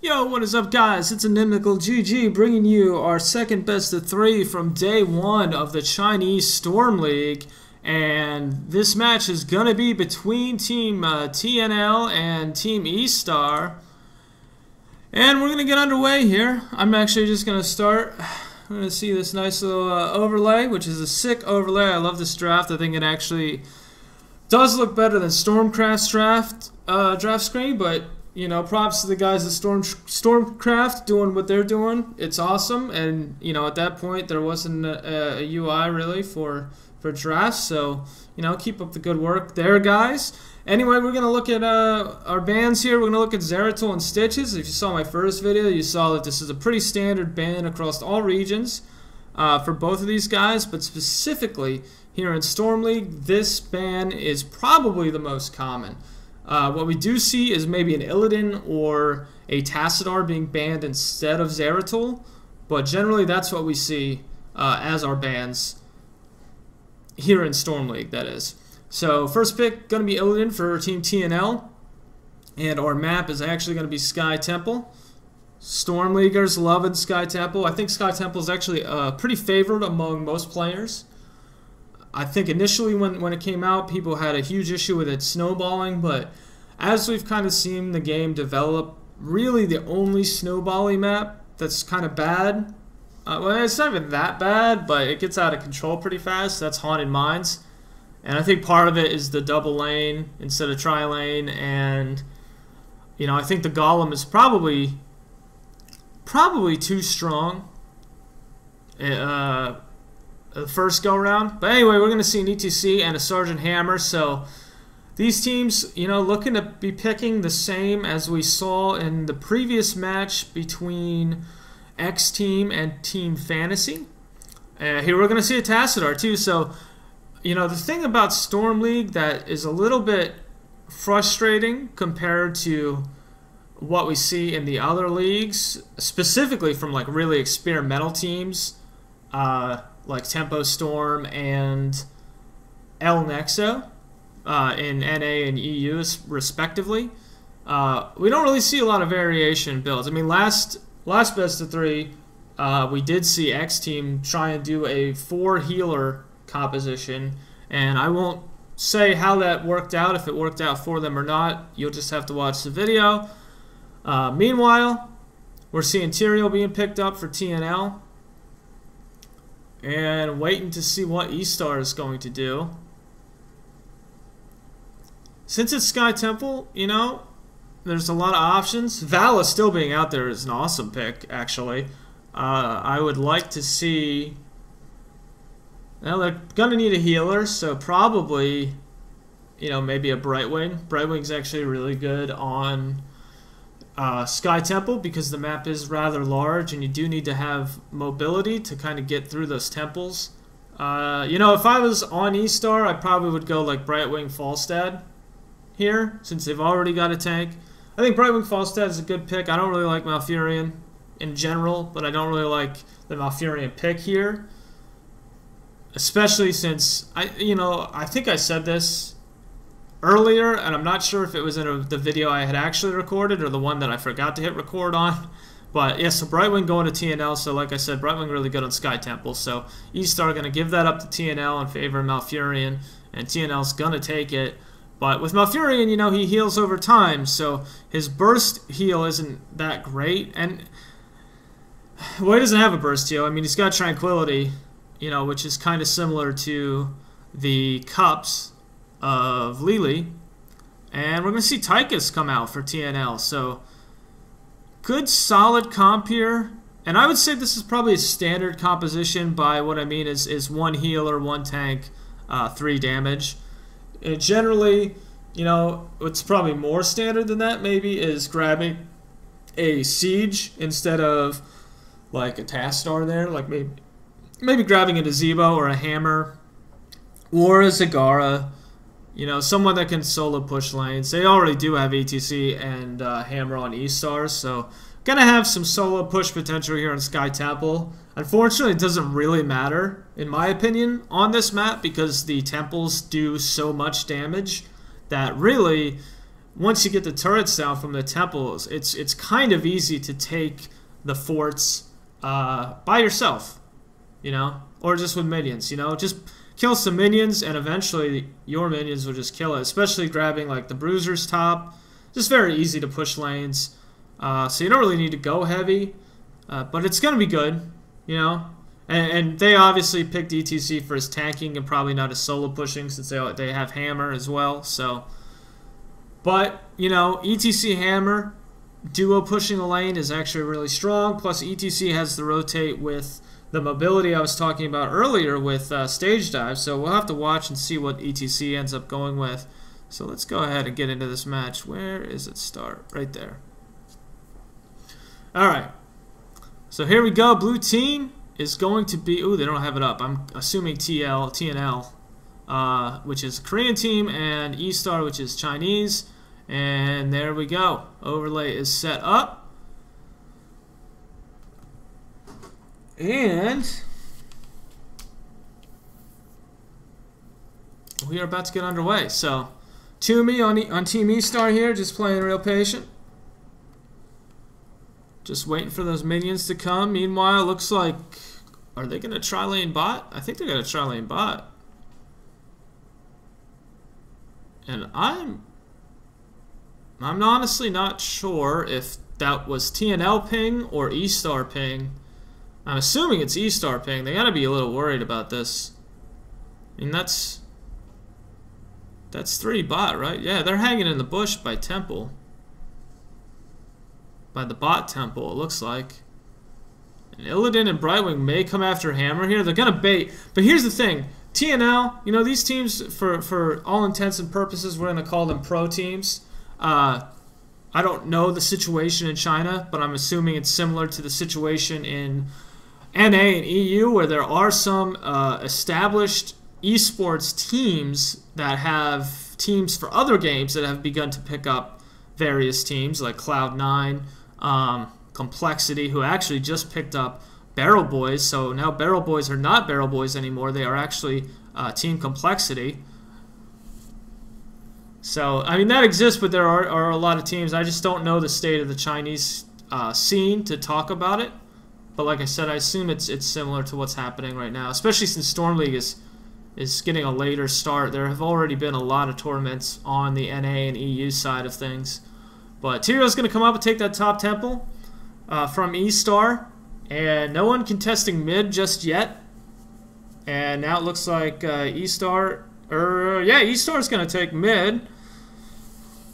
Yo, what is up, guys? It's Inimical GG bringing you our second best of 3 from day 1 of the Chinese Storm League. And this match is going to be between Team TNL and Team Estar. And we're going to get underway here. I'm actually just going to start. I'm going to see this nice little overlay, which is a sick overlay. I love this draft. I think it actually does look better than Stormcraft's draft screen, but you know, props to the guys at Stormcraft doing what they're doing. It's awesome, and you know, at that point there wasn't a UI really for drafts, so you know, keep up the good work there, guys. Anyway, we're gonna look at our bans here. We're gonna look at Zeratul and Stitches. If you saw my first video, you saw that this is a pretty standard ban across all regions for both of these guys, but specifically here in Storm League, this ban is probably the most common. What we do see is maybe an Illidan or a Tassadar being banned instead of Zeratul, but generally that's what we see as our bans here in Storm League, that is. So first pick going to be Illidan for Team TNL, and our map is actually going to be Sky Temple. Storm Leaguers loving Sky Temple. I think Sky Temple is actually pretty favored among most players. I think initially when it came out, people had a huge issue with it snowballing, but as we've kind of seen the game develop, really the only snowballing map that's kind of bad, well, it's not even that bad, but it gets out of control pretty fast, that's Haunted Mines. And I think part of it is the double lane instead of tri-lane, and you know, I think the Golem is probably too strong the first go round. But anyway, we're going to see an ETC and a Sergeant Hammer. So these teams, you know, looking to be picking the same as we saw in the previous match between X Team and Team Fantasy. Here we're going to see a Tassadar too. So, you know, the thing about Storm League that is a little bit frustrating compared to what we see in the other leagues, specifically from like really experimental teams, like Tempo Storm and El Nexo in NA and EU respectively. We don't really see a lot of variation in builds. I mean, last best of 3, we did see X Team try and do a 4 healer composition, and I won't say how that worked out, if it worked out for them or not. You'll just have to watch the video. Meanwhile, we're seeing Tyrael being picked up for TNL, and waiting to see what Estar is going to do. Since it's Sky Temple, you know, there's a lot of options. Vala still being out there is an awesome pick, actually. I would like to see... Well, they're going to need a healer, so probably, you know, maybe a Brightwing. Brightwing's actually really good on Sky Temple because the map is rather large and you do need to have mobility to kind of get through those temples. You know, if I was on Estar, I probably would go like Brightwing Falstad here, since they've already got a tank. I think Brightwing Falstad is a good pick. I don't really like Malfurion in general, but I don't really like the Malfurion pick here, especially since I think I said this earlier, and I'm not sure if it was in the video I had actually recorded or the one that I forgot to hit record on. But yeah, so Brightwing going to TNL, so like I said, Brightwing really good on Sky Temple. So Estar going to give that up to TNL in favor of Malfurion, and TNL's going to take it. But with Malfurion, you know, he heals over time, so his burst heal isn't that great. And, well, he doesn't have a burst heal. I mean, he's got Tranquility, you know, which is kind of similar to the Cups of Lily, and we're going to see Tychus come out for TNL, so good solid comp here, and I would say this is probably a standard composition. By what I mean is 1 healer, 1 tank, 3 damage. And generally, you know, what's probably more standard than that maybe is grabbing a Siege instead of like a Tassadar there, like maybe grabbing a Gazebo or a Hammer or a Zagara. You know, someone that can solo push lanes. They already do have ETC and Hammer on Estar, so gonna have some solo push potential here in Sky Temple. Unfortunately, it doesn't really matter, in my opinion, on this map because the temples do so much damage that really once you get the turrets down from the temples, it's kind of easy to take the forts by yourself, you know, or just with minions, you know, just kill some minions and eventually your minions will just kill it, especially grabbing like the bruiser's top. Just very easy to push lanes, so you don't really need to go heavy, but it's gonna be good, you know. And they obviously picked ETC for his tanking and probably not his solo pushing, since they have Hammer as well. So, but you know, ETC Hammer duo pushing the lane is actually really strong. Plus, ETC has the rotate with the mobility I was talking about earlier with stage dive. So we'll have to watch and see what ETC ends up going with. So let's go ahead and get into this match. Where is it start? Right there. All right. So here we go. Blue team is going to be... Ooh, they don't have it up. I'm assuming TNL, which is Korean team, and Estar, which is Chinese. And there we go. Overlay is set up. And we are about to get underway. So, Toomey on Team Estar here, just playing real patient. Just waiting for those minions to come. Meanwhile, looks like... Are they going to try lane bot? I think they're going to try lane bot. And I'm honestly not sure if that was TNL ping or Estar ping. I'm assuming it's Estar ping. They got to be a little worried about this. I mean, that's 3 bot, right? Yeah, they're hanging in the bush by temple. By the bot temple, it looks like. And Illidan and Brightwing may come after Hammer here. They're going to bait. But here's the thing. TNL, you know, these teams, for all intents and purposes, we're going to call them pro teams. I don't know the situation in China, but I'm assuming it's similar to the situation in NA and EU, where there are some established esports teams that have teams for other games that have begun to pick up various teams, like Cloud9, Complexity, who actually just picked up Barrel Boys. So now Barrel Boys are not Barrel Boys anymore. They are actually Team Complexity. So, I mean, that exists, but there are a lot of teams. I just don't know the state of the Chinese scene to talk about it. But like I said, I assume it's similar to what's happening right now, especially since Storm League is getting a later start. There have already been a lot of tournaments on the NA and EU side of things. But Tyrio's going to come up and take that top temple from Estar. And no one contesting mid just yet. And now it looks like Estar... yeah, Estar's going to take mid.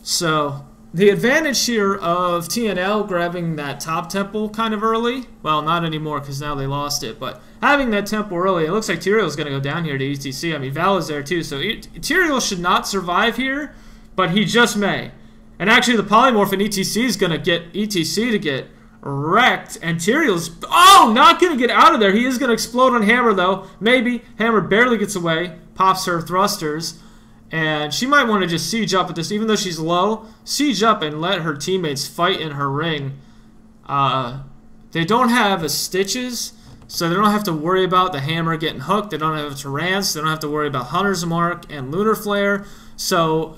So, the advantage here of TNL grabbing that top temple kind of early, well, not anymore because now they lost it, but having that temple early, it looks like Tyrael's going to go down here to ETC. I mean, Val is there too, so Tyrael should not survive here, but he just may. And actually, the polymorph in ETC is going to get ETC to get wrecked, and Tyrael's, oh, not going to get out of there. He is going to explode on Hammer, though. Maybe. Hammer barely gets away, pops her thrusters. And she might want to just siege up at this, even though she's low. Siege up and let her teammates fight in her ring. They don't have a Stitches, so they don't have to worry about the Hammer getting hooked. They don't have a Tyrants. They don't have to worry about Hunter's Mark and Lunar Flare. So,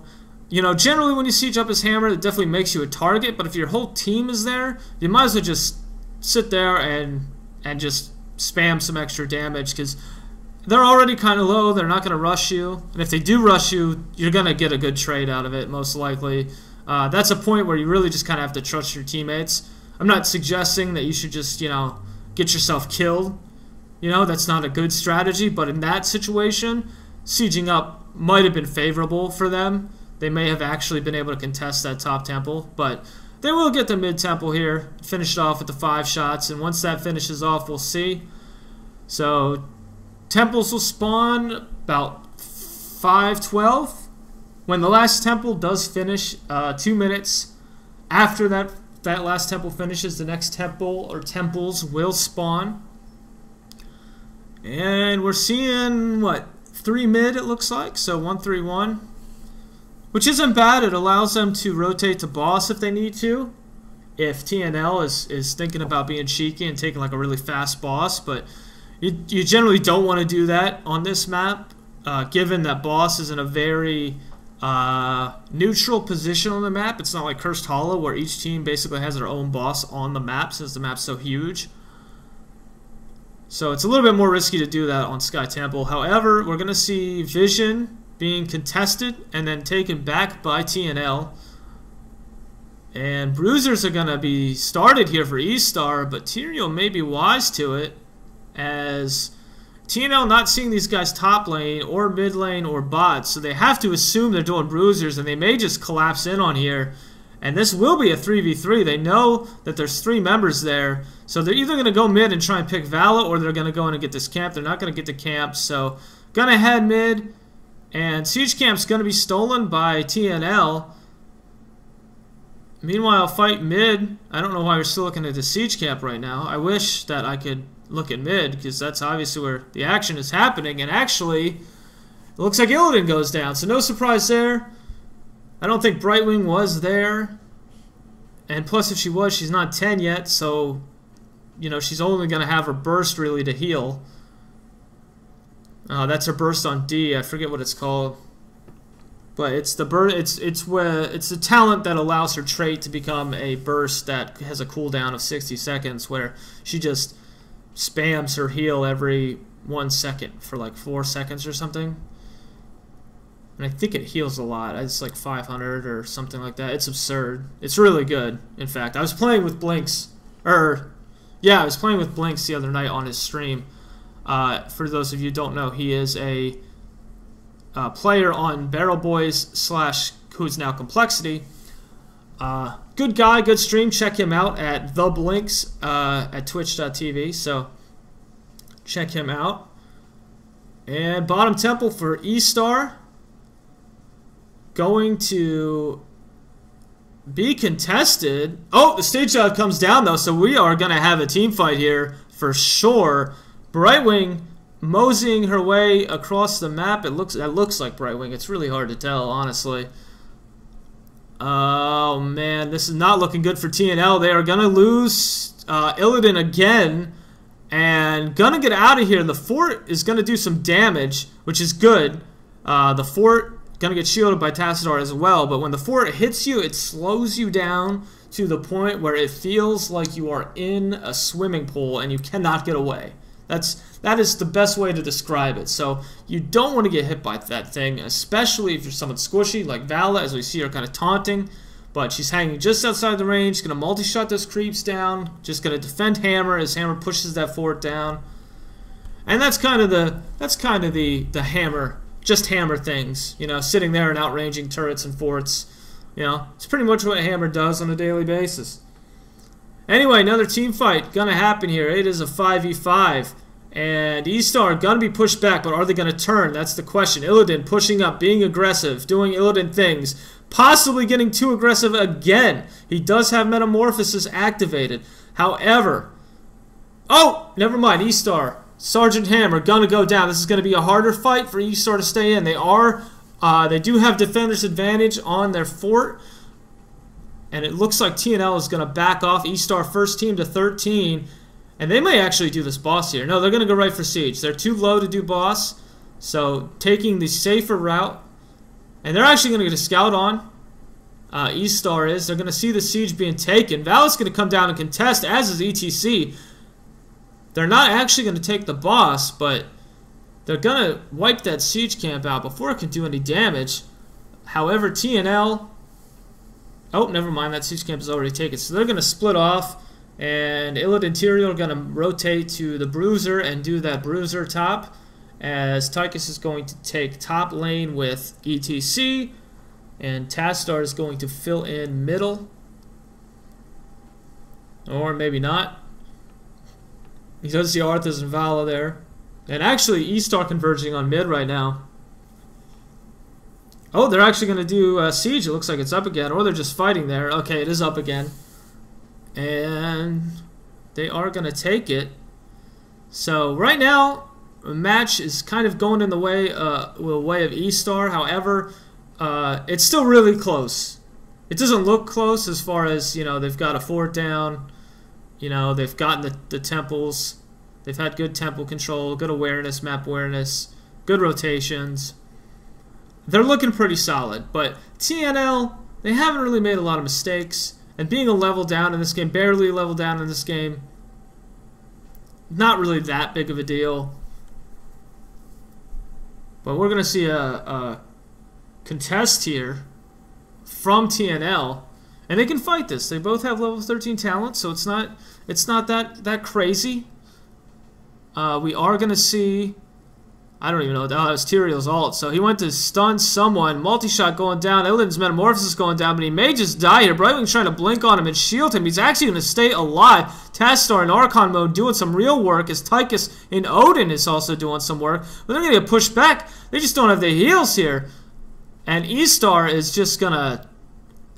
you know, generally when you siege up as Hammer, it definitely makes you a target. But if your whole team is there, you might as well just sit there and just spam some extra damage, because they're already kind of low. They're not going to rush you. And if they do rush you, you're going to get a good trade out of it, most likely. That's a point where you really just kind of have to trust your teammates. I'm not suggesting that you should just, you know, get yourself killed. You know, that's not a good strategy. But in that situation, sieging up might have been favorable for them. They may have actually been able to contest that top temple. But they will get the mid temple here. Finish it off with the 5 shots. And once that finishes off, we'll see. So temples will spawn about 5:12. When the last temple does finish, 2 minutes after that last temple finishes, the next temple or temples will spawn. And we're seeing, what, 3 mid it looks like, so 1-3-1. Which isn't bad. It allows them to rotate to boss if they need to. If TNL is thinking about being cheeky and taking like a really fast boss, but you generally don't want to do that on this map, given that boss is in a very neutral position on the map. It's not like Cursed Hollow where each team basically has their own boss on the map since the map's so huge. So it's a little bit more risky to do that on Sky Temple. However, we're going to see Vision being contested and then taken back by TNL. And Bruisers are going to be started here for Estar, but TNL may be wise to it, as TNL not seeing these guys top lane or mid lane or bot, so they have to assume they're doing Bruisers, and they may just collapse in on here. And this will be a 3v3. They know that there's 3 members there, so they're either going to go mid and try and pick Vala, or they're going to go in and get this camp. They're not going to get the camp, so going to head mid, and Siege Camp's going to be stolen by TNL. Meanwhile, fight mid. I don't know why we're still looking at the Siege Camp right now. I wish that I could look at mid, because that's obviously where the action is happening, and actually, it looks like Illidan goes down, so no surprise there. I don't think Brightwing was there, and plus if she was, she's not 10 yet, so, you know, she's only going to have her burst really to heal. That's her burst on D, I forget what it's called. But it's the it's the talent that allows her trait to become a burst that has a cooldown of 60 seconds, where she just spams her heal every 1 second for like 4 seconds or something. And I think it heals a lot. It's like 500 or something like that. It's absurd. It's really good, in fact. I was playing with Blinks, I was playing with Blinks the other night on his stream. For those of you who don't know, he is a player on Barrel Boys / who's now Complexity. Good guy, good stream. Check him out at The Blinks at twitch.tv. So check him out. And bottom temple for Estar. Going to be contested. Oh, the stage shot comes down though, so we are going to have a team fight here for sure. Brightwing moseying her way across the map. That looks like Brightwing. It's really hard to tell, honestly. Oh man, this is not looking good for TNL. They are gonna lose Illidan again, and gonna get out of here. The fort is gonna do some damage, which is good. The fort gonna get shielded by Tassadar as well, but when the fort hits you, it slows you down to the point where it feels like you are in a swimming pool and you cannot get away. That is the best way to describe it. So you don't want to get hit by that thing, especially if you're someone squishy like Vala, as we see her kind of taunting. But she's hanging just outside the range, going to multi-shot those creeps down, just going to defend Hammer as Hammer pushes that fort down. And that's kind of the Hammer, just Hammer things, you know, sitting there and outranging turrets and forts. You know, it's pretty much what Hammer does on a daily basis. Anyway, another team fight gonna happen here. It is a 5v5. And Estar gonna be pushed back, but are they gonna turn? That's the question. Illidan pushing up, being aggressive, doing Illidan things, possibly getting too aggressive again. He does have Metamorphosis activated. However, oh, never mind, Estar. Sergeant Hammer gonna go down. This is gonna be a harder fight for Estar to stay in. They do have defender's advantage on their fort. And it looks like TNL is gonna back off. Estar first team to 13. And they may actually do this boss here. No, they're gonna go right for siege. They're too low to do boss. So taking the safer route. And they're actually gonna get a scout on. Estar is. They're gonna see the siege being taken. Val's gonna come down and contest, as is ETC. They're not actually going to take the boss, but they're going to wipe that siege camp out before it can do any damage. However, TNL... Oh, never mind. That siege camp is already taken. So they're going to split off, and Illidan Interior are going to rotate to the Bruiser and do that Bruiser top, as Tychus is going to take top lane with ETC, and Tastar is going to fill in middle. Or maybe not. He does see Arthas and Vala there. And actually, Estar converging on mid right now. Oh, they're actually going to do siege. It looks like it's up again. Or they're just fighting there. Okay, it is up again. And they are going to take it. So right now, the match is kind of going in the way of Estar. However, it's still really close. It doesn't look close as far as, you know, they've got a fort down. You know, they've gotten the temples. They've had good temple control, good awareness, map awareness, good rotations. they're looking pretty solid. But TNL, they haven't really made a lot of mistakes. And being a level down in this game, barely a level down in this game, not really that big of a deal. But we're going to see a contest here from TNL. And they can fight this. They both have level 13 talent, so it's not that crazy. We are going to see... I don't even know. Oh, it was Tyrael's ult. So he went to stun someone. Multi-shot going down. Illidan's Metamorphosis going down, but he may just die here. Brightwing's trying to blink on him and shield him. He's actually going to stay alive. Tastar in Archon mode doing some real work, as Tychus in Odin is also doing some work. But they're going to get pushed back. They just don't have the heals here. And Estar is just going to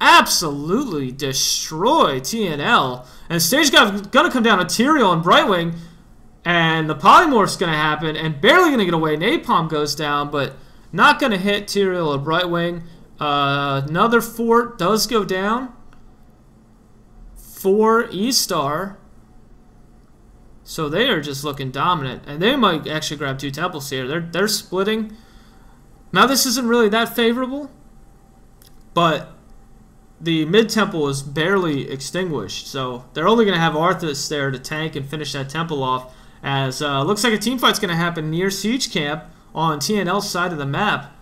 absolutely destroy TNL. And the stage guy's going to come down to Tyrael and Brightwing. And the polymorph's going to happen, and barely going to get away. Napalm goes down, but not going to hit Tyrael or Brightwing. Another fort does go down for Estar. So they are just looking dominant. And they might actually grab 2 temples here. They're splitting. Now this isn't really that favorable, but the mid-temple is barely extinguished. So they're only going to have Arthas there to tank and finish that temple off. As looks like a team fight's going to happen near Siege Camp on TNL's side of the map.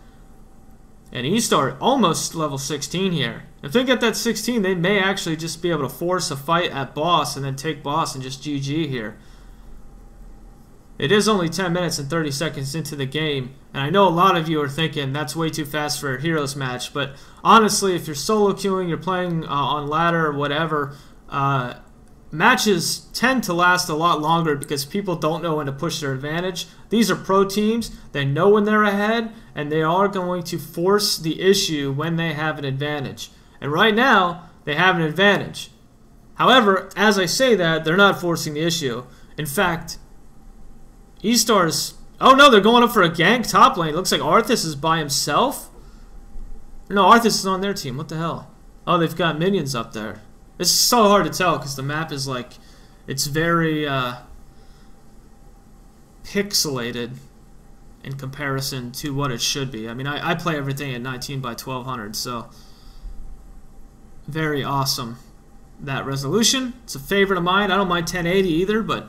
And Estar almost level 16 here. If they get that 16, they may actually just be able to force a fight at boss and then take boss and just GG here. It is only 10 minutes and 30 seconds into the game. And I know a lot of you are thinking that's way too fast for a Heroes match. But honestly, if you're solo queuing, you're playing on ladder or whatever, matches tend to last a lot longer because people don't know when to push their advantage. These are pro teams. They know when they're ahead, and they are going to force the issue when they have an advantage. And right now, they have an advantage. However, as I say that, they're not forcing the issue. In fact, Estar's... Oh no, they're going up for a gank top lane. It looks like Arthas is by himself. No, Arthas is on their team. What the hell? Oh, they've got minions up there. It's so hard to tell because the map is like, it's very pixelated in comparison to what it should be. I mean, I play everything at 19 by 1200, so very awesome, that resolution. It's a favorite of mine. I don't mind 1080 either, but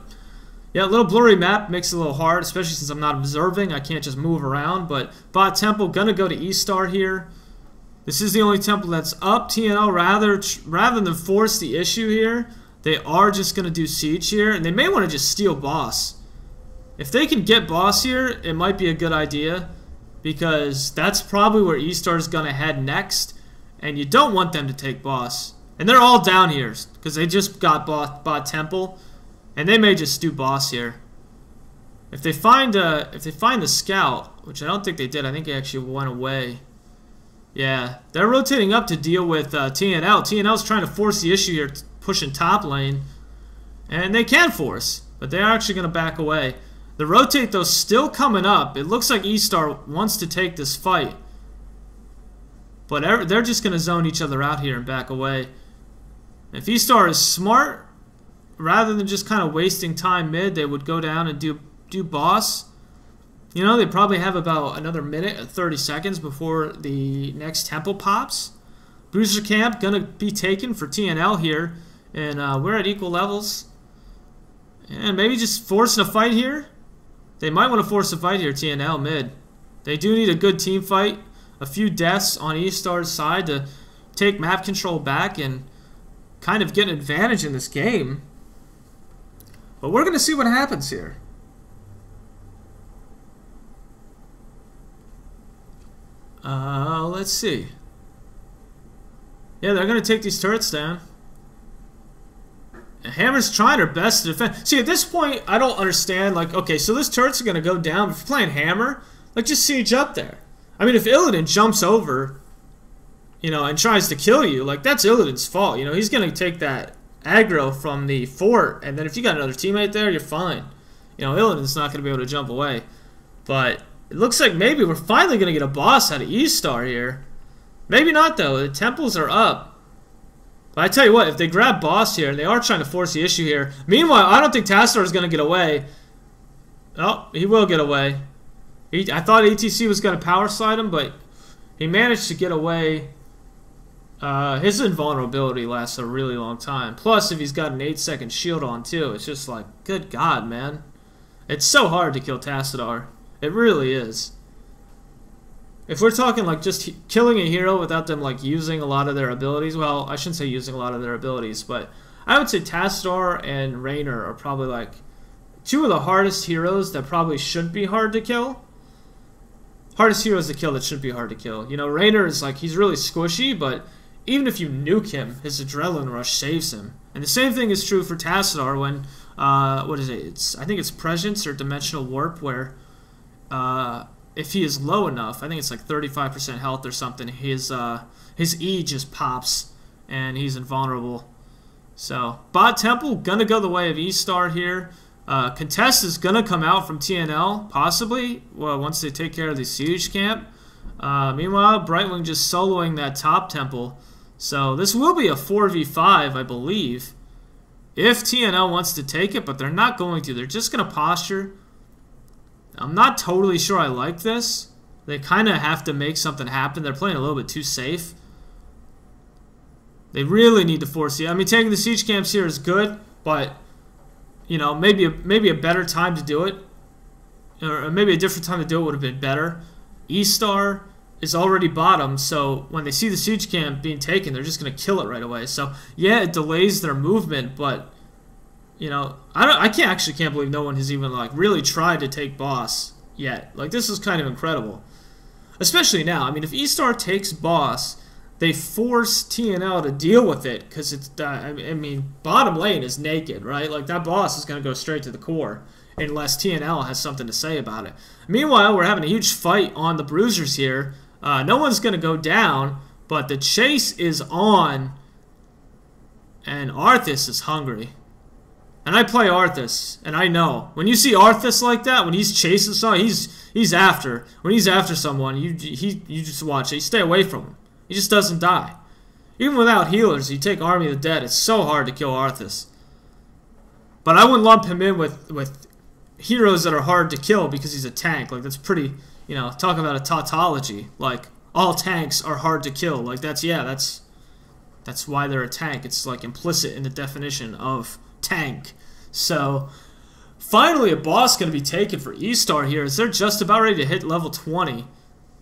yeah, a little blurry map makes it a little hard, especially since I'm not observing. I can't just move around, but bot temple, gonna go to Estar here. This is the only temple that's up. TNL, rather than force the issue here, they are just going to do siege here. And they may want to just steal boss. If they can get boss here, it might be a good idea. Because that's probably where Estar's going to head next. And you don't want them to take boss. And they're all down here. Because they just got bot temple. And they may just do boss here. If they find the scout, which I don't think they did. I think he actually went away. Yeah, they're rotating up to deal with TNL. TNL's trying to force the issue here, pushing top lane. And they can force, but they're actually going to back away. The rotate, though, still coming up. It looks like Estar wants to take this fight. But they're just going to zone each other out here and back away. If Estar is smart, rather than just kind of wasting time mid, they would go down and do boss. You know, they probably have about another minute or 30 seconds before the next temple pops. Bruiser camp gonna be taken for TNL here, and we're at equal levels. And maybe just forcing a fight here. They might want to force a fight here, TNL mid. They do need a good team fight. A few deaths on Estar's side to take map control back and kind of get an advantage in this game. But we're gonna see what happens here. Let's see. Yeah, they're going to take these turrets down. Hammer's trying her best to defend. See, at this point, I don't understand. Like, okay, so this turret's going to go down. If you're playing Hammer, like, just siege up there. I mean, if Illidan jumps over, you know, and tries to kill you, like, that's Illidan's fault. You know, he's going to take that aggro from the fort, and then if you got another teammate there, you're fine. You know, Illidan's not going to be able to jump away. But it looks like maybe we're finally going to get a boss out of Estar here. Maybe not, though. The temples are up. But I tell you what, if they grab boss here, and they are trying to force the issue here. Meanwhile, I don't think Tastar is going to get away. Oh, he will get away. I thought ATC was going to power slide him, but he managed to get away. His invulnerability lasts a really long time. Plus, if he's got an 8-second shield on too, it's just like, good God, man. It's so hard to kill Tassadar. It really is. If we're talking like just killing a hero without them like using a lot of their abilities, well, I shouldn't say using a lot of their abilities, but I would say Tassadar and Raynor are probably like two of the hardest heroes that probably shouldn't be hard to kill. Hardest heroes to kill that shouldn't be hard to kill. You know, Raynor is like, he's really squishy, but even if you nuke him, his adrenaline rush saves him. And the same thing is true for Tassadar when, what is it? I think it's Prescience or Dimensional Warp, where if he is low enough, I think it's like 35% health or something, his E just pops and he's invulnerable. So, bot Temple gonna go the way of Estar here. Contest is gonna come out from TNL, possibly, well, once they take care of the siege camp. Meanwhile, Brightwing just soloing that top temple. So this will be a 4v5, I believe, if TNL wants to take it, but they're not going to. They're just going to posture. I'm not totally sure I like this. They kind of have to make something happen. They're playing a little bit too safe. They really need to force it. I mean, taking the siege camps here is good, but, you know, maybe a better time to do it, or maybe a different time to do it would have been better. Estar is already bottom, so when they see the siege camp being taken, they're just going to kill it right away. So yeah, it delays their movement, but you know, I can't believe no one has even like really tried to take boss yet. Like, this is kind of incredible, especially now. I mean, if Estar takes boss, they force TNL to deal with it because it's I mean, bottom lane is naked, right? Like, that boss is going to go straight to the core unless TNL has something to say about it. Meanwhile, we're having a huge fight on the bruisers here. No one's going to go down, but the chase is on, and Arthas is hungry. And I play Arthas, and I know. When you see Arthas like that, when he's chasing someone, he's after. When he's after someone, you just watch it. You stay away from him. He just doesn't die. Even without healers, you take Army of the Dead, it's so hard to kill Arthas. But I wouldn't lump him in with heroes that are hard to kill because he's a tank. Like, that's pretty, you know, talk about a tautology. Like, all tanks are hard to kill. Like, that's why they're a tank. It's like implicit in the definition of tank. So finally a boss going to be taken for Estar here, as they're just about ready to hit level 20.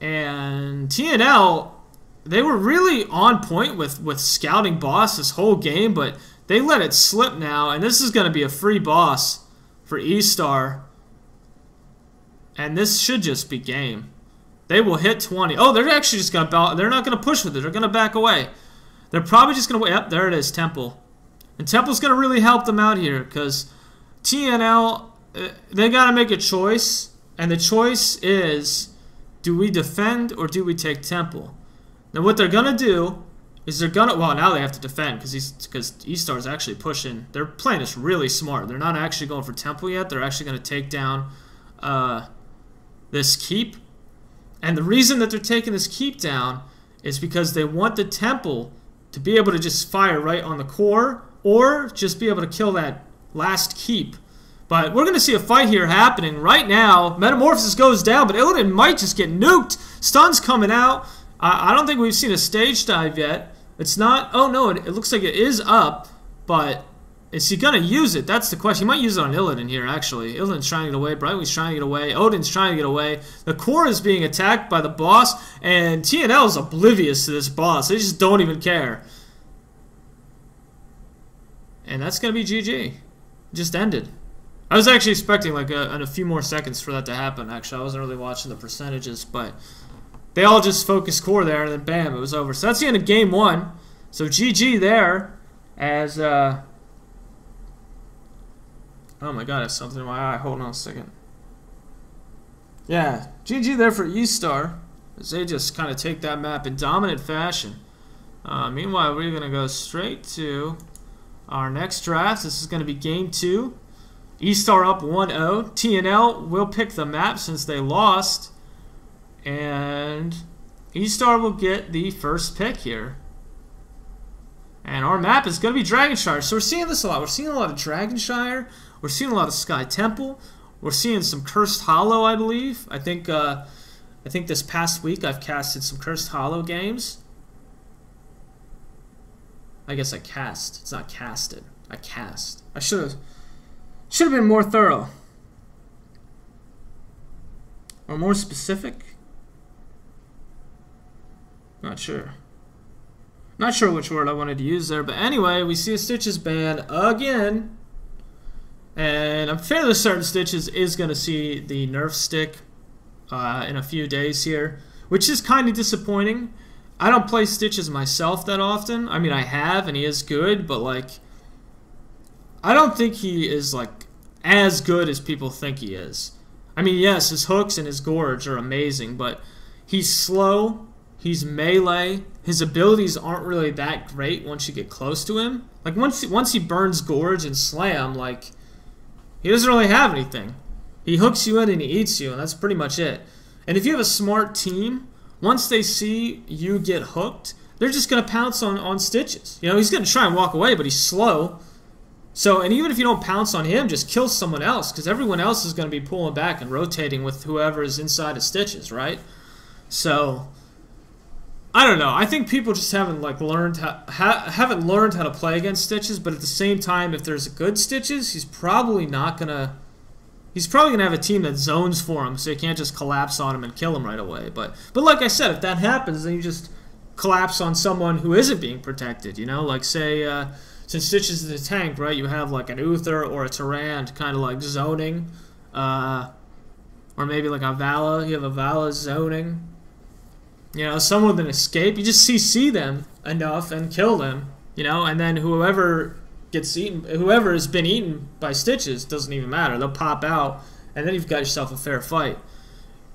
And TNL, they were really on point with scouting boss this whole game, but they let it slip now, and this is going to be a free boss for Estar. And this should just be game. They will hit 20. Oh, they're actually just going to, they're not going to push with it. They're going to back away. They're probably just going to wait. Yep, there it is, Temple. And Temple's going to really help them out here because TNL, they got to make a choice. And the choice is, do we defend or do we take Temple? Now what they're going to do is they're going to, well, now they have to defend because Estar's actually pushing. They're playing this really smart. They're not actually going for Temple yet. They're actually going to take down this keep. And the reason that they're taking this keep down is because they want the Temple to be able to just fire right on the core, or just be able to kill that last keep. But we're going to see a fight here happening right now. Metamorphosis goes down, but Illidan might just get nuked. Stun's coming out. I don't think we've seen a stage dive yet. It's not... Oh, no, it looks like it is up, but is he going to use it? That's the question. He might use it on Illidan here, actually. Illidan's trying to get away. Brightwing's trying to get away. Odin's trying to get away. The core is being attacked by the boss, and TNL is oblivious to this boss. They just don't even care. And that's going to be GG. Just ended. I was actually expecting like a few more seconds for that to happen, actually. I wasn't really watching the percentages, but they all just focused core there, and then bam, it was over. So that's the end of game one. So GG there, as, oh my god, I have something in my eye. Hold on a second. Yeah, GG there for Estar, as they just kind of take that map in dominant fashion. Meanwhile, we're going to go straight to our next draft. This is going to be game 2. Estar up 1-0. TNL will pick the map since they lost. And Estar will get the first pick here. And our map is going to be Dragonshire. So we're seeing this a lot. We're seeing a lot of Dragonshire. We're seeing a lot of Sky Temple. We're seeing some Cursed Hollow, I believe. I think I think this past week I've casted some Cursed Hollow games. I guess I cast. It's not casted. I cast. I should have been more thorough. Or more specific. Not sure. Not sure which word I wanted to use there, but anyway, we see a Stitches ban again. And I'm fairly certain Stitches is going to see the nerf stick in a few days here, which is kind of disappointing. I don't play Stitches myself that often. I mean, I have, and he is good, but like, I don't think he is like as good as people think he is. I mean, yes, his hooks and his gorge are amazing, but he's slow, he's melee, his abilities aren't really that great once you get close to him. Like, once he burns gorge and slam, like, he doesn't really have anything. He hooks you in and he eats you, and that's pretty much it. And if you have a smart team, once they see you get hooked, they're just going to pounce on Stitches. You know, he's going to try and walk away, but he's slow. So, and even if you don't pounce on him, just kill someone else, because everyone else is going to be pulling back and rotating with whoever is inside of Stitches, right? So, I don't know. I think people just haven't like learned haven't learned how to play against Stitches, but at the same time, if there's a good Stitches, he's probably gonna have a team that zones for him, so you can't just collapse on him and kill him right away. But like I said, if that happens, then you just collapse on someone who isn't being protected. You know, like say since Stitches is a tank, right? You have like an Uther or a Tyrant kind of like zoning, or maybe like a Vala. You have a Vala zoning. You know, someone with an escape, you just CC them enough and kill them, you know, and then whoever gets eaten, whoever has been eaten by Stitches, doesn't even matter. They'll pop out, and then you've got yourself a fair fight.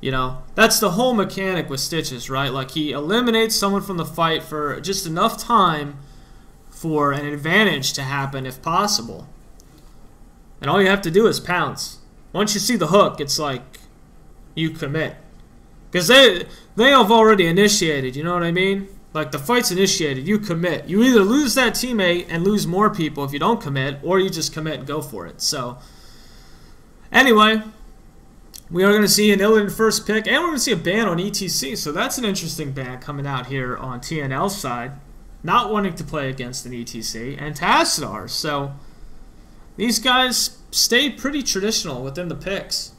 You know, that's the whole mechanic with Stitches, right? Like, he eliminates someone from the fight for just enough time for an advantage to happen if possible. And all you have to do is pounce. Once you see the hook, it's like you commit. Because they have already initiated, you know what I mean? Like, the fight's initiated, you commit. You either lose that teammate and lose more people if you don't commit, or you just commit and go for it. So, anyway, we are going to see an Illidan first pick, and we're going to see a ban on ETC. So that's an interesting ban coming out here on TNL's side. Not wanting to play against an ETC, and Tassadar. So, these guys stay pretty traditional within the picks.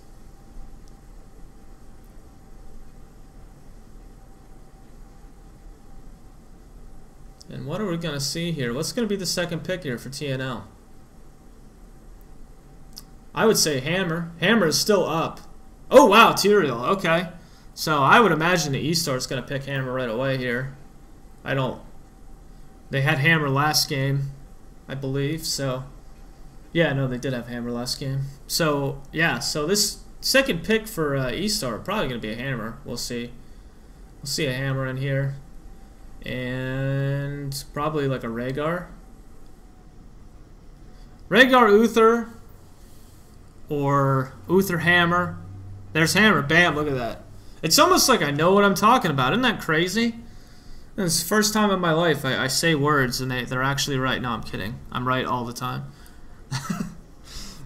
And what are we going to see here? What's going to be the second pick here for TNL? I would say Hammer. Hammer is still up. Oh, wow, Tyrael. Okay. So I would imagine the Estar is going to pick Hammer right away here. I don't... They had Hammer last game, I believe. So, yeah, no, they did have Hammer last game. So, yeah, so this second pick for Estar probably going to be a Hammer. We'll see. We'll see a Hammer in here. And probably like a Rhaegar. Rhaegar Uther or Uther Hammer. There's Hammer. Bam, look at that. It's almost like I know what I'm talking about. Isn't that crazy? It's the first time in my life I say words and they're actually right. No, I'm kidding. I'm right all the time.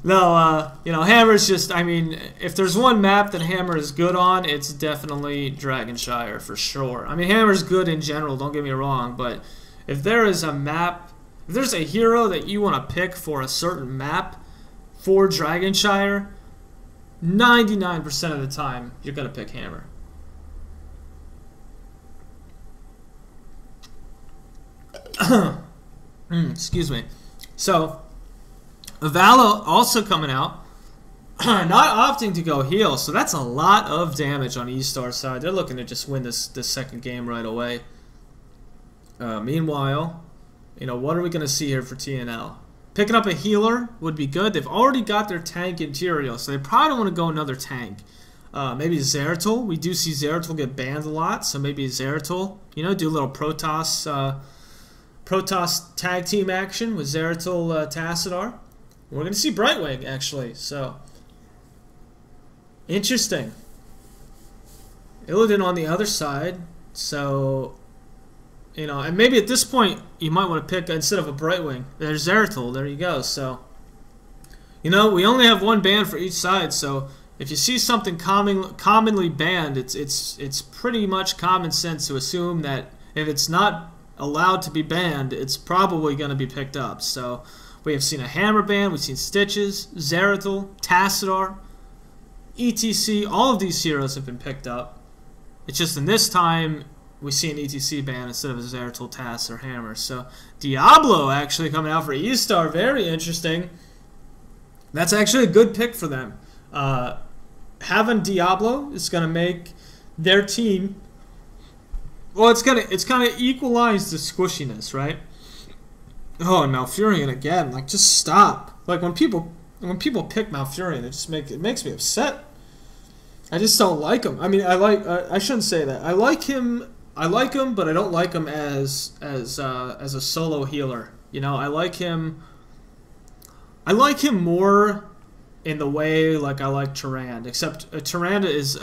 No, you know, Hammer's just, I mean, if there's one map that Hammer is good on, it's definitely Dragonshire for sure. I mean, Hammer's good in general, don't get me wrong, but if there is a map, if there's a hero that you want to pick for a certain map for Dragonshire, 99% of the time, you're going to pick Hammer. Excuse me. So, Vala also coming out, not opting to go heal, so that's a lot of damage on Estar's side. They're looking to just win this second game right away. Meanwhile, you know, what are we going to see here for TNL? Picking up a healer would be good. They've already got their tank in Tyrael, so they probably don't want to go another tank. Maybe Zeratul. We do see Zeratul get banned a lot, so maybe Zeratul, you know, do a little Protoss tag team action with Zeratul Tassadar. We're going to see Brightwing, actually, so interesting. Illidan on the other side, so, you know, and maybe at this point, you might want to pick, instead of a Brightwing, there's Zeratul, there you go, so, you know, we only have one ban for each side, so If you see something commonly banned, it's pretty much common sense to assume that if it's not allowed to be banned, it's probably going to be picked up. So we have seen a hammer ban, we've seen Stitches, Zeratul, Tassadar, ETC. All of these heroes have been picked up. It's just in this time we see an ETC ban instead of a Zeratul, Tass, or Hammer. So Diablo actually coming out for Estar, very interesting. That's actually a good pick for them. Having Diablo is going to make their team, well, it's kind of equalize the squishiness, right? Oh, and Malfurion again, like, just stop. Like, when people pick Malfurion, it makes me upset. I just don't like him. I mean, I shouldn't say that. I like him, but I don't like him as a solo healer. You know, I like him more in the way like I like Tyrande, except Tyrande is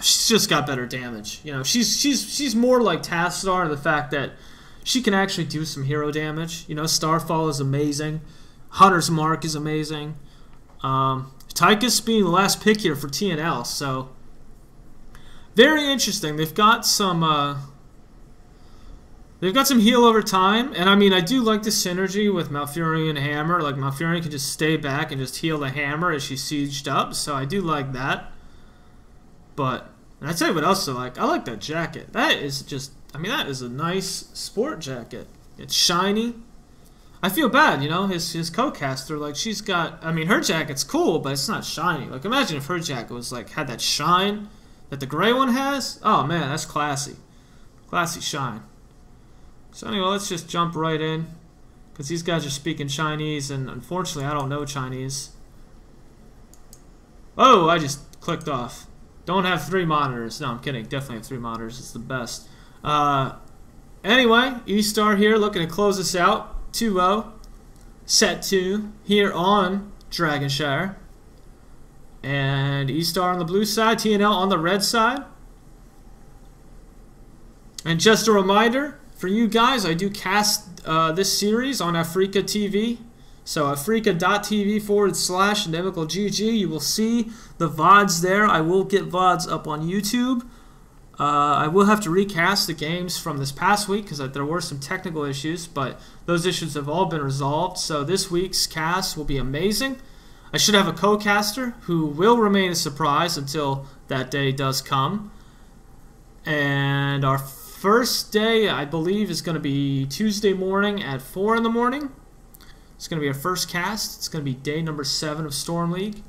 she's just got better damage. You know, she's more like Tassadar in the fact that she can actually do some hero damage. You know, Starfall is amazing, Hunter's Mark is amazing. Tychus being the last pick here for TNL, so very interesting. They've got some heal over time, and I mean, I do like the synergy with Malfurion and Hammer. Like, Malfurion can just stay back and just heal the Hammer as she's sieged up, so I do like that. But, and I tell you what else I like. I like that jacket. That is just, I mean, that is a nice sport jacket. It's shiny. I feel bad, you know, his co-caster, like, she's got, I mean, her jacket's cool, but it's not shiny. Like, imagine if her jacket was, like, had that shine that the gray one has. Oh, man, that's classy. Classy shine. So anyway, let's just jump right in, because these guys are speaking Chinese, and unfortunately I don't know Chinese. Oh, I just clicked off. Don't have 3 monitors. No, I'm kidding. Definitely have 3 monitors. It's the best. Anyway, Estar here looking to close us out. 2-0. Set 2 here on Dragonshire. And Estar on the blue side, TNL on the red side. And just a reminder for you guys, I do cast this series on Africa TV. So africa.tv/NemicalGG. You will see the VODs there. I will get VODs up on YouTube. I will have to recast the games from this past week because there were some technical issues, but those issues have all been resolved. So this week's cast will be amazing. I should have a co-caster who will remain a surprise until that day does come. And our first day, I believe, is going to be Tuesday morning at 4 in the morning. It's going to be our first cast. It's going to be day number 7 of Storm League.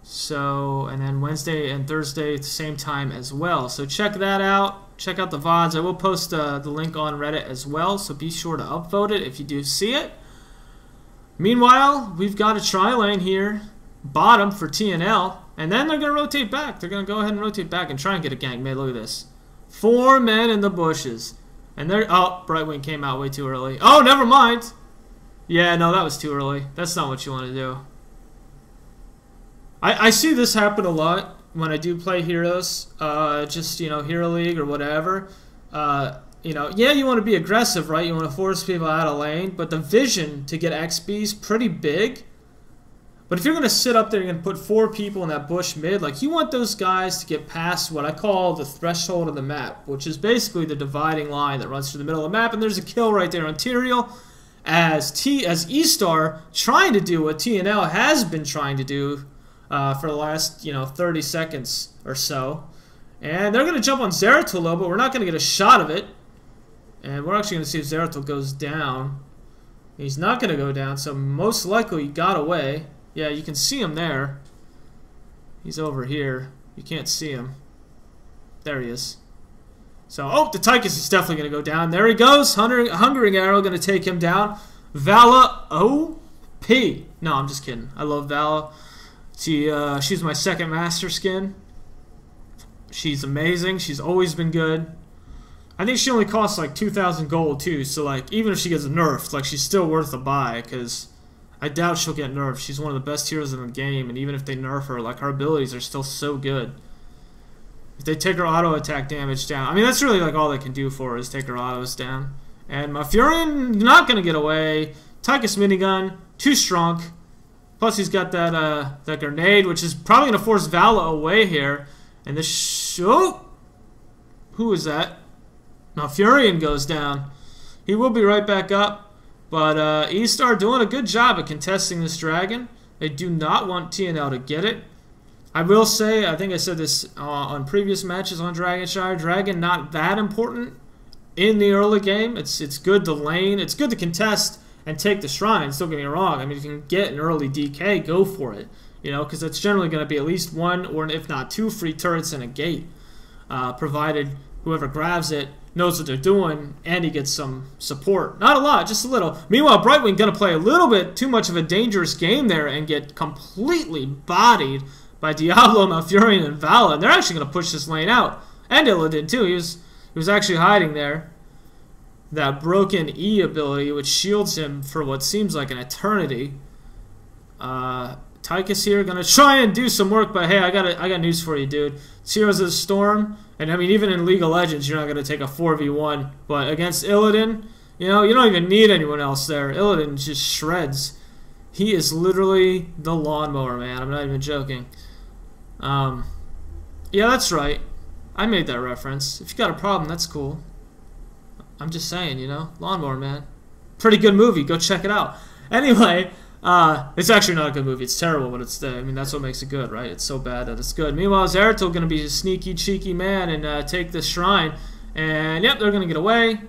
So, and then Wednesday and Thursday at the same time as well. So check that out. Check out the VODs. I will post the link on Reddit as well, so be sure to upvote it if you do see it. Meanwhile, we've got a tri-lane here, bottom for TNL, and then they're going to rotate back. They're going to go ahead and rotate back and try and get a gank made. Look at this. 4 men in the bushes. And they're, oh, Brightwing came out way too early. Oh, never mind. Yeah, no, that was too early. That's not what you want to do. I see this happen a lot when I do play heroes, just, you know, Hero League or whatever. You know, yeah, you want to be aggressive, right? You want to force people out of lane, but the vision to get XP is pretty big. But if you're going to sit up there and put 4 people in that bush mid, like, you want those guys to get past what I call the threshold of the map, which is basically the dividing line that runs through the middle of the map, and there's a kill right there on Tyrael. As Estar trying to do what TNL has been trying to do for the last, you know, 30 seconds or so. And they're going to jump on Zeratul, but we're not going to get a shot of it. And we're actually going to see if Zeratul goes down. He's not going to go down, so most likely he got away. Yeah, you can see him there. He's over here. You can't see him. There he is. So, oh, the Tychus is definitely going to go down. There he goes. Hungering Arrow going to take him down. Vala OP. No, I'm just kidding. I love Vala. She's my second master skin. She's amazing. She's always been good. I think she only costs like 2,000 gold too. So like, even if she gets nerfed, like, she's still worth a buy because I doubt she'll get nerfed. She's one of the best heroes in the game, and even if they nerf her, like, her abilities are still so good. If they take her auto attack damage down, I mean, that's really like all they can do for her is take her autos down. And Malfurion not gonna get away. Tychus minigun too strong. Plus, he's got that grenade, which is probably going to force Vala away here. And this... Oh! Who is that? Now, Furion goes down. He will be right back up. But Estar doing a good job of contesting this dragon. They do not want TNL to get it. I will say, I think I said this on previous matches on Dragonshire, Dragon not that important in the early game. It's good to lane. It's good to contest and take the shrines, don't get me wrong. I mean, if you can get an early DK, go for it. You know, because it's generally going to be at least one or if not two free turrets and a gate. Provided whoever grabs it knows what they're doing and he gets some support. Not a lot, just a little. Meanwhile, Brightwing going to play a little bit too much of a dangerous game there and get completely bodied by Diablo, Malfurion, and Vala. And they're actually going to push this lane out. And Illidan too. He was actually hiding there. That broken E ability, which shields him for what seems like an eternity. Tychus here gonna try and do some work, but hey, I got news for you, dude. It's Heroes of the Storm, and I mean, even in League of Legends, you're not gonna take a 4v1. But against Illidan, you know, you don't even need anyone else there. Illidan just shreds. He is literally the lawnmower, man. I'm not even joking. Yeah, that's right. I made that reference. If you got a problem, that's cool. I'm just saying, you know, Lawnmower Man. Pretty good movie. Go check it out. Anyway, it's actually not a good movie. It's terrible, but it's I mean, that's what makes it good, right? It's so bad that it's good. Meanwhile, Zeratul going to be a sneaky, cheeky man and take this shrine. And, yep, they're going to get away.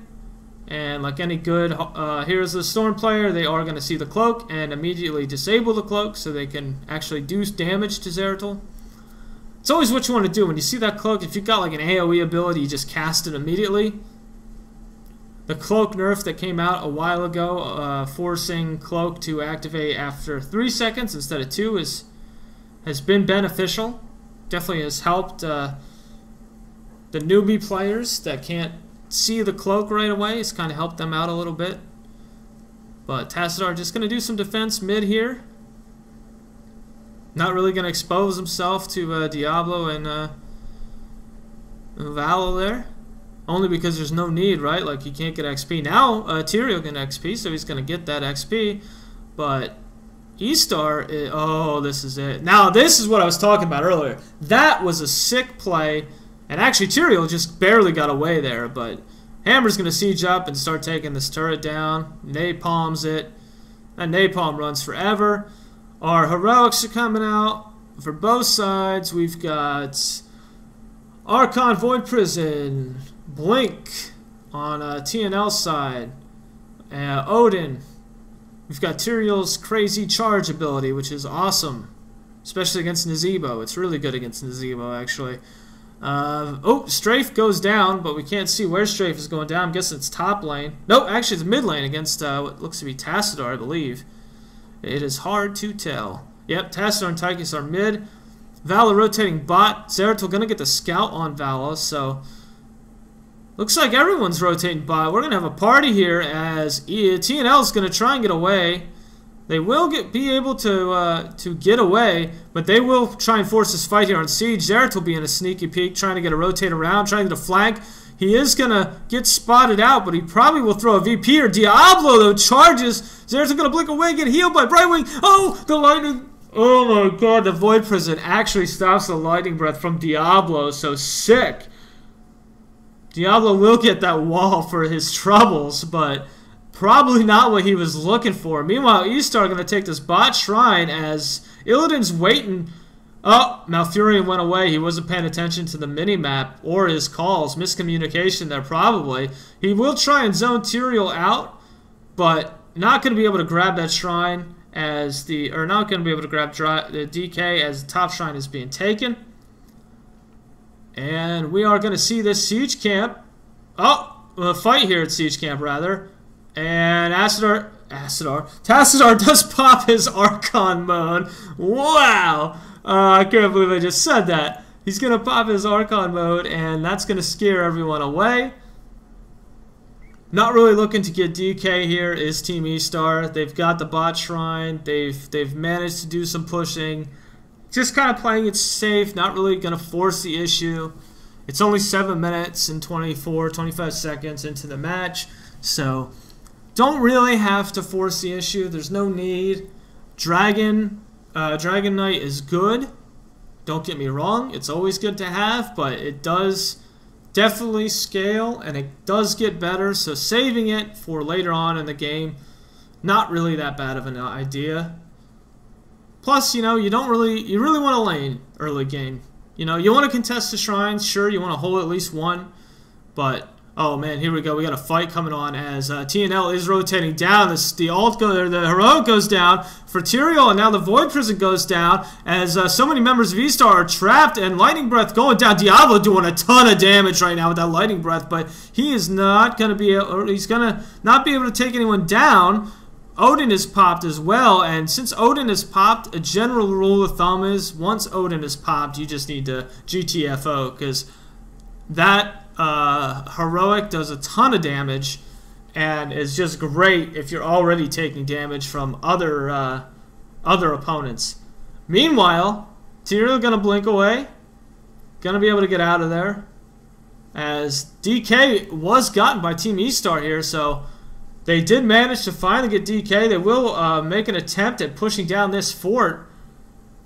And like any good Heroes of the Storm player, they are going to see the cloak and immediately disable the cloak so they can actually do damage to Zeratul. It's always what you want to do. When you see that cloak, if you've got like an AoE ability, you just cast it immediately. The cloak nerf that came out a while ago, forcing cloak to activate after 3 seconds instead of 2, has been beneficial. Definitely has helped the newbie players that can't see the cloak right away. It's kind of helped them out a little bit. But Tassadar just going to do some defense mid here. Not really going to expose himself to Diablo and Vala there. Only because there's no need, right? Like, he can't get XP. Now, Tyrael can XP, so he's going to get that XP. But Estar, oh, this is it. Now, this is what I was talking about earlier. That was a sick play. And actually, Tyrael just barely got away there. But Hammer's going to siege up and start taking this turret down. Napalms it. And Napalm runs forever. Our heroics are coming out for both sides. We've got Archon Void Prison, Blink on TNL side, Odin. We've got Tyrael's crazy charge ability, which is awesome, especially against Nazebo. It's really good against Nazebo, actually. Oh, Strafe goes down, but we can't see where Strafe is going down. I'm guessing it's top lane. Nope, actually it's mid lane against what looks to be Tassadar, I believe. It is hard to tell. Yep, Tassadar and Tychus are mid. Vala rotating bot. Zeratul going to get the scout on Vala, so looks like everyone's rotating bot. We're going to have a party here as TNL is going to try and get away. They will be able to get away, but they will try and force this fight here on Siege. Zeratul being a sneaky peek, trying to get a rotate around, trying to flank. He is going to get spotted out, but he probably will throw a VP or Diablo, though, charges. Zeratul going to blink away, get healed by Brightwing. Oh, the lightning. Oh my god, the Void Prison actually stops the lightning breath from Diablo, so sick. Diablo will get that wall for his troubles, but probably not what he was looking for. Meanwhile, Estar going to take this bot shrine as Illidan's waiting. Oh, Malfurion went away. He wasn't paying attention to the mini-map or his calls. Miscommunication there probably. He will try and zone Tyrael out, but not going to be able to grab that shrine as not going to be able to grab the DK as the top shrine is being taken. And we are going to see this siege camp. Oh, a fight here at siege camp rather. And Tassadar does pop his Archon mode. Wow! I can't believe I just said that. He's going to pop his Archon mode, and that's going to scare everyone away. Not really looking to get DK here is Team Estar. They've got the bot shrine. They've managed to do some pushing. Just kind of playing it safe, not really going to force the issue. It's only 7 minutes and 25 seconds into the match, so don't really have to force the issue. There's no need. Dragon Knight is good. Don't get me wrong, it's always good to have, but it does definitely scale and it does get better, so saving it for later on in the game, not really that bad of an idea. Plus, you know, you really want to lane early game. You know, you want to contest the shrines, sure, you want to hold at least one, but oh man, here we go. We got a fight coming on as TNL is rotating down. The heroic goes down for Tyrael, and now the Void Prison goes down as so many members of Estar are trapped, and Lightning Breath going down. Diablo doing a ton of damage right now with that Lightning Breath, but he is not going to be able, or he's going to not be able to take anyone down. Odin is popped as well, and since Odin is popped, a general rule of thumb is once Odin is popped, you just need to GTFO, because that heroic does a ton of damage and is just great if you're already taking damage from other opponents. Meanwhile, Tyrael gonna blink away, gonna be able to get out of there, as DK was gotten by Team Estar here, so they did manage to finally get DK. They will make an attempt at pushing down this fort,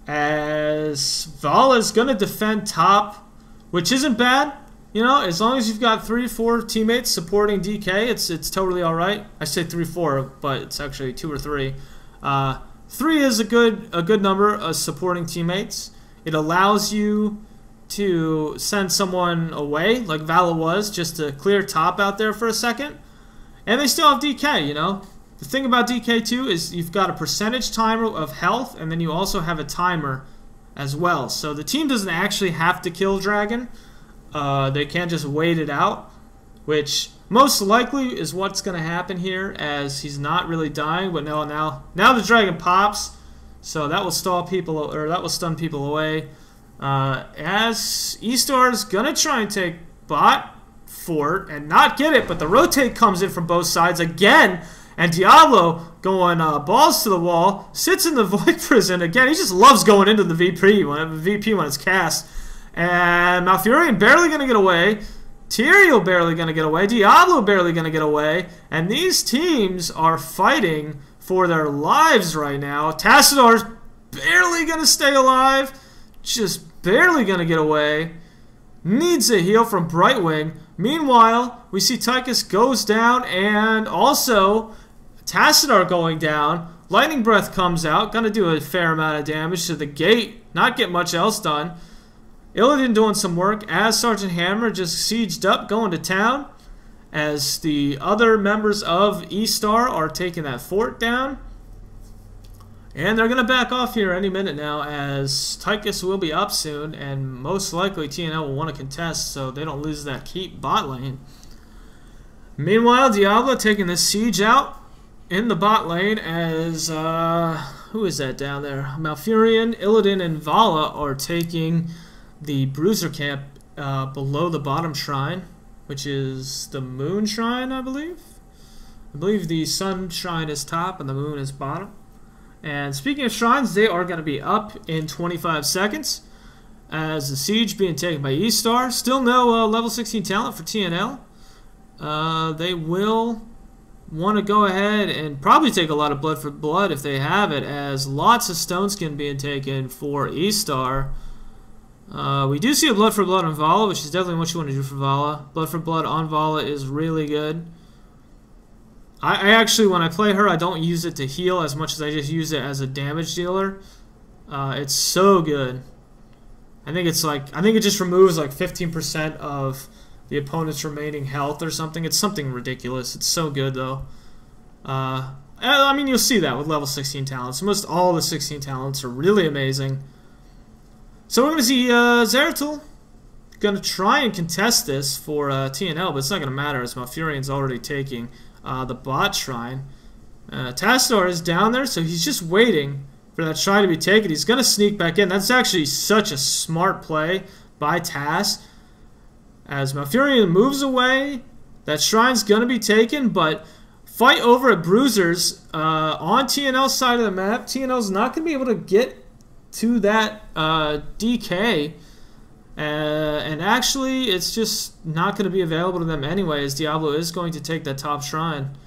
as Vala's gonna defend top, which isn't bad. You know, as long as you've got 3-4 teammates supporting DK, it's totally all right. I say 3-4, but it's actually 2 or 3. 3 is a good number of supporting teammates. It allows you to send someone away, like Vala was, just to clear top out there for a second. And they still have DK, you know. The thing about DK too is you've got a percentage timer of health, and then you also have a timer as well. So the team doesn't actually have to kill Dragon. They can just wait it out, which most likely is what's going to happen here, as he's not really dying. But no, now the Dragon pops, so that will stall people, or that will stun people away. As Estar is going to try and take bot fort and not get it, but the rotate comes in from both sides again, and Diablo going balls to the wall, sits in the Void Prison again. He just loves going into the VP when it's cast. And Malfurion barely going to get away. Tyrael barely going to get away. Diablo barely going to get away. And these teams are fighting for their lives right now. Tassador's barely going to stay alive. Just barely going to get away. Needs a heal from Brightwing. Meanwhile, we see Tychus goes down, and also Tassador going down. Lightning Breath comes out. Going to do a fair amount of damage to the gate. Not get much else done. Illidan doing some work as Sergeant Hammer just sieged up, going to town, as the other members of Estar are taking that fort down. And they're going to back off here any minute now, as Tychus will be up soon, and most likely TNL will want to contest so they don't lose that keep bot lane. Meanwhile, Diablo taking this siege out in the bot lane, as who is that down there? Malfurion, Illidan, and Vala are taking the Bruiser camp below the bottom shrine, which is the Moon Shrine, I believe. I believe the Sun Shrine is top and the Moon is bottom. And speaking of shrines, they are going to be up in 25 seconds as the siege being taken by Estar. Still no level 16 talent for TNL. They will want to go ahead and probably take a lot of blood for blood if they have it, as lots of stone skin being taken for Estar. We do see a blood for blood on Vala, which is definitely what you want to do for Vala. Blood for blood on Vala is really good. I actually, when I play her, I don't use it to heal as much as I just use it as a damage dealer. It's so good. I think it just removes like 15% of the opponent's remaining health or something. It's something ridiculous. It's so good though. I mean, you'll see that with level 16 talents. Most all the 16 talents are really amazing. So we're going to see Zeratul going to try and contest this for TNL, but it's not going to matter as Malfurion's already taking the bot shrine. Tassador is down there, so he's just waiting for that shrine to be taken. He's going to sneak back in. That's actually such a smart play by Tas. As Malfurion moves away, that shrine's going to be taken, but fight over at Bruisers on TNL's side of the map. TNL's not going to be able to get to that DK, and actually it's just not going to be available to them anyway, as Diablo is going to take that top shrine.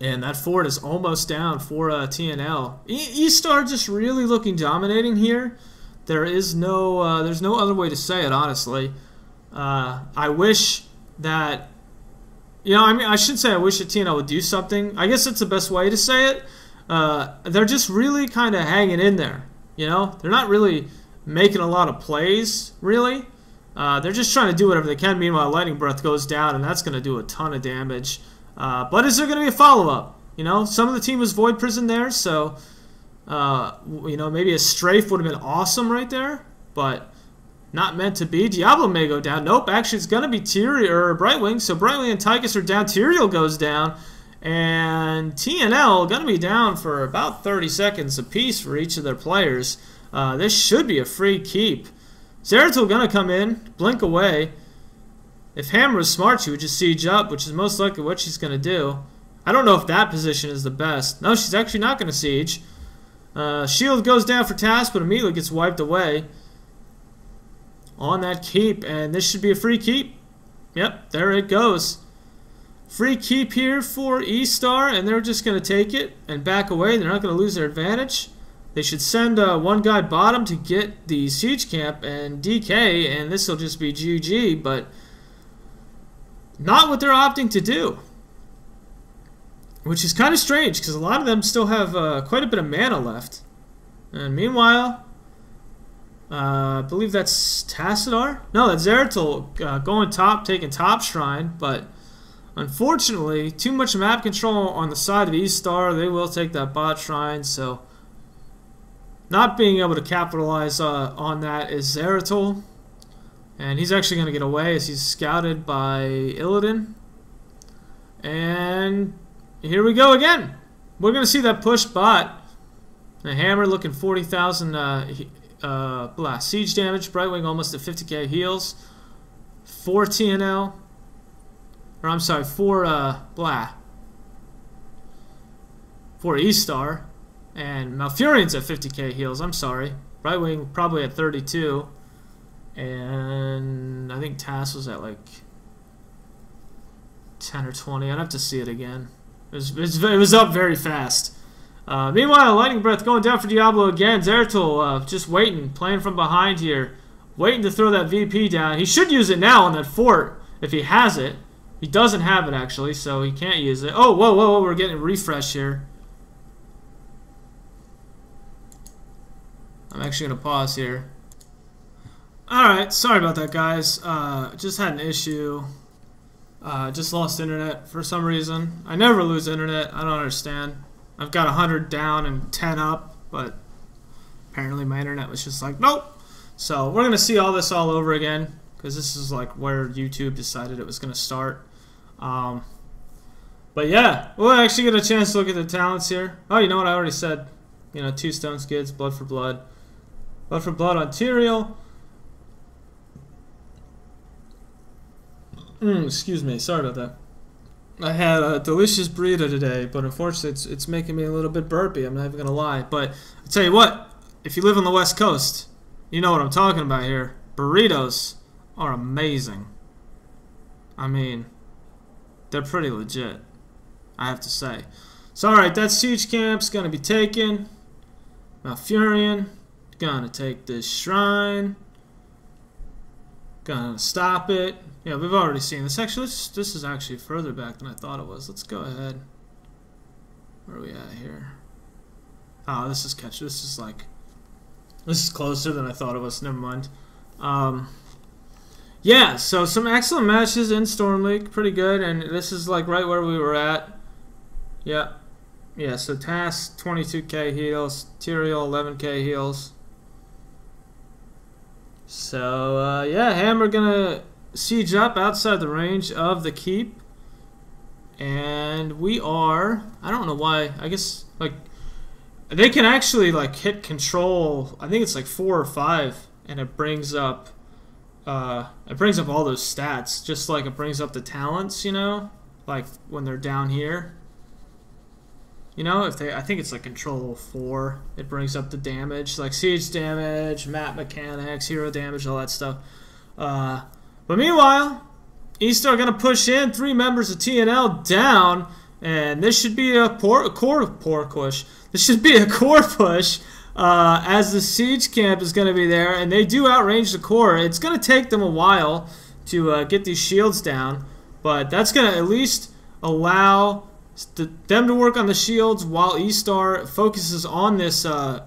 And that fort is almost down for TNL. Estar just really looking dominating here. There's no other way to say it, honestly. I wish that, I mean, I should say I wish that TNL would do something. I guess that's the best way to say it. They're just really kind of hanging in there. They're not really making a lot of plays, really. They're just trying to do whatever they can. Meanwhile, Lightning Breath goes down, and that's going to do a ton of damage. But is there going to be a follow-up? Some of the team was Void Prison there, so maybe a strafe would have been awesome right there, but not meant to be. Diablo may go down. Nope, actually it's going to be Brightwing. So Brightwing and Tychus are down. Tyrael goes down, and TNL going to be down for about 30 seconds apiece for each of their players. This should be a free keep. Zeratul going to come in, blink away. If Hammer was smart, she would just siege up, which is most likely what she's going to do. I don't know if that position is the best. No, she's actually not going to siege. Shield goes down for Task, but immediately gets wiped away on that keep, and this should be a free keep. Yep, there it goes. Free keep here for Estar, and they're just going to take it and back away. They're not going to lose their advantage. They should send one guy bottom to get the siege camp and DK, and this will just be GG, but not what they're opting to do, which is kind of strange because a lot of them still have quite a bit of mana left. And meanwhile, I believe that's Tassadar? No, that's Zeratul going top, taking top shrine, but unfortunately, too much map control on the side of Estar. They will take that bot shrine, so not being able to capitalize on that is Zeratul. And he's actually going to get away as he's scouted by Illidan. And here we go again. We're going to see that push bot. A Hammer looking 40,000 siege damage. Brightwing almost at 50k heals. For TNL. Or I'm sorry, for Estar. And Malfurion's at 50k heals. I'm sorry. Brightwing probably at 32. And I think Tass was at like 10 or 20. I'd have to see it again. It was up very fast. Meanwhile, Lightning Breath going down for Diablo again. Zeratul just waiting, playing from behind here. Waiting to throw that VP down. He should use it now on that fort if he has it. He doesn't have it actually, so he can't use it. Oh, whoa, whoa, whoa, we're getting a refresh here. I'm actually going to pause here. Alright, sorry about that, guys. Just had an issue. Just lost internet for some reason. I never lose internet. I don't understand. I've got 100 down and 10 up, but apparently my internet was just like, nope. So we're going to see all this all over again, because this is like where YouTube decided it was going to start. But yeah, we'll actually get a chance to look at the talents here. Oh, you know what? I already said, 2 stone skids, blood for blood. Blood for blood on Tyrael. Excuse me, sorry about that. I had a delicious burrito today, but unfortunately it's making me a little bit burpy, I'm not even gonna lie. But I'll tell you what, if you live on the West Coast, you know what I'm talking about here. Burritos are amazing. I mean, they're pretty legit, I have to say. So alright, that siege camp's gonna be taken. Malfurion, gonna take this shrine. Gonna stop it. Yeah, we've already seen this. Actually, this is actually further back than I thought it was. Let's go ahead. Where are we at here? Oh, this is closer than I thought it was. Never mind. Yeah, so some excellent matches in Storm League. Pretty good, and this is like right where we were at. Yeah. Yeah, so Task 22k heals, Tyrael 11k heals. So, yeah, Hammer gonna siege up outside the range of the keep. And we are, I don't know why, I guess, like, they can actually, like, hit control, I think it's like 4 or 5, and it brings up all those stats, just like it brings up the talents, like when they're down here. I think it's like control 4, it brings up the damage, like siege damage, map mechanics, hero damage, all that stuff. But meanwhile, Estar gonna push in, 3 members of TNL down, And this should be a core push. This should be a core push, as the siege camp is going to be there, and they do outrange the core. It's going to take them a while to get these shields down, but that's going to at least allow them to work on the shields while Estar focuses on this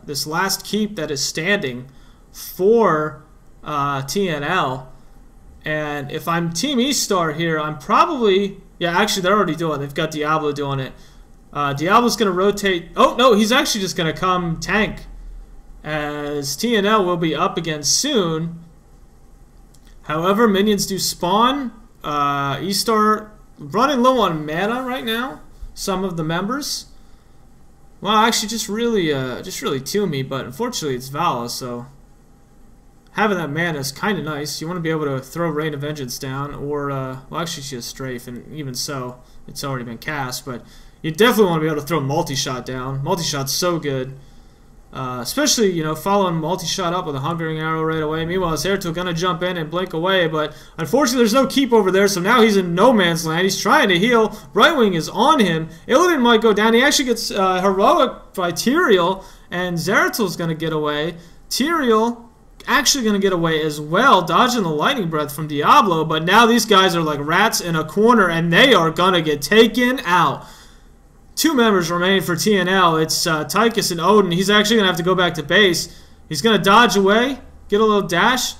this last keep that is standing for TNL. And if I'm Team Estar here, I'm probably... Yeah, actually, they're already doing it. They've got Diablo doing it. Diablo's going to rotate... Oh, no, he's actually just going to come tank, as TNL will be up again soon. However, minions do spawn. Estar running low on mana right now. Some of the members. Well, actually, just really Toomey, but unfortunately, it's Vala, so... Having that mana is kind of nice. You want to be able to throw Rain of Vengeance down, or, well, actually she has Strafe, and even so, it's already been cast, but you definitely want to be able to throw Multi-Shot down. Multi-Shot's so good. Especially, you know, following Multi-Shot up with a Hungering Arrow right away. Meanwhile, Zeratul going to jump in and blink away, but unfortunately there's no keep over there, so now he's in no man's land. He's trying to heal. Brightwing is on him. Illidan might go down. He actually gets heroic by Tyrael, and Zeratul's going to get away. Tyrael actually going to get away as well, dodging the lightning breath from Diablo, but now these guys are like rats in a corner, and they are going to get taken out. Two members remain for TNL. It's Tychus and Odin. He's actually going to have to go back to base. He's going to dodge away, get a little dash,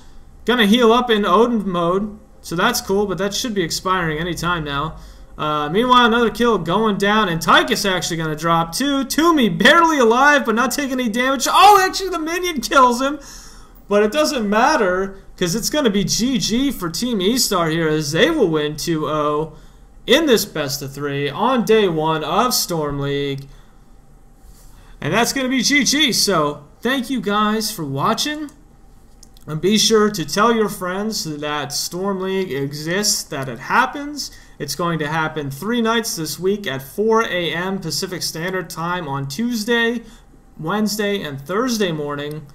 going to heal up in Odin mode, so that's cool, but that should be expiring anytime now. Meanwhile, another kill going down, and Tychus actually going to drop too. Toomey barely alive, but not taking any damage. Oh, actually the minion kills him. But it doesn't matter, because it's going to be GG for Team Estar here, as they will win 2-0 in this best-of-3 on day 1 of Storm League. And that's going to be GG. So thank you guys for watching. And be sure to tell your friends that Storm League exists, that it happens. It's going to happen 3 nights this week at 4 a.m. Pacific Standard Time on Tuesday, Wednesday, and Thursday morning.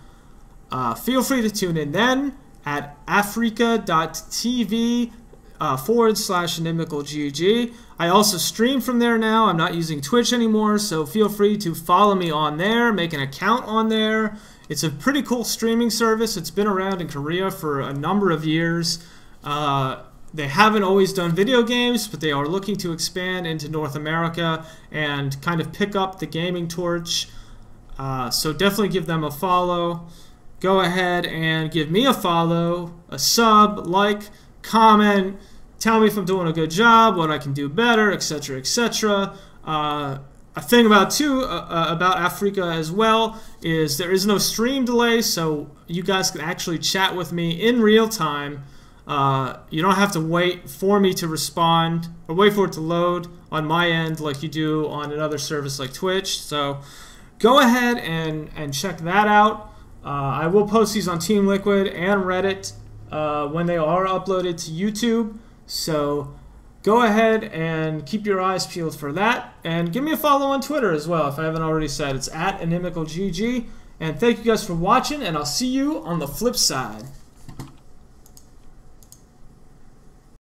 Feel free to tune in then at africa.tv /inimicalgg. I also stream from there now. I'm not using Twitch anymore, so feel free to follow me on there, make an account on there. It's a pretty cool streaming service. It's been around in Korea for a number of years. They haven't always done video games, but they are looking to expand into North America and kind of pick up the gaming torch. So definitely give them a follow. Go ahead and give me a follow, a sub, like, comment, tell me if I'm doing a good job, what I can do better, etc., etc. A thing about Africa as well is there is no stream delay, so you guys can actually chat with me in real time. You don't have to wait for me to respond or wait for it to load on my end like you do on another service like Twitch. So go ahead and check that out. I will post these on Team Liquid and Reddit when they are uploaded to YouTube. So go ahead and keep your eyes peeled for that. And give me a follow on Twitter as well if I haven't already said. It's @inimicalgg. And thank you guys for watching, and I'll see you on the flip side.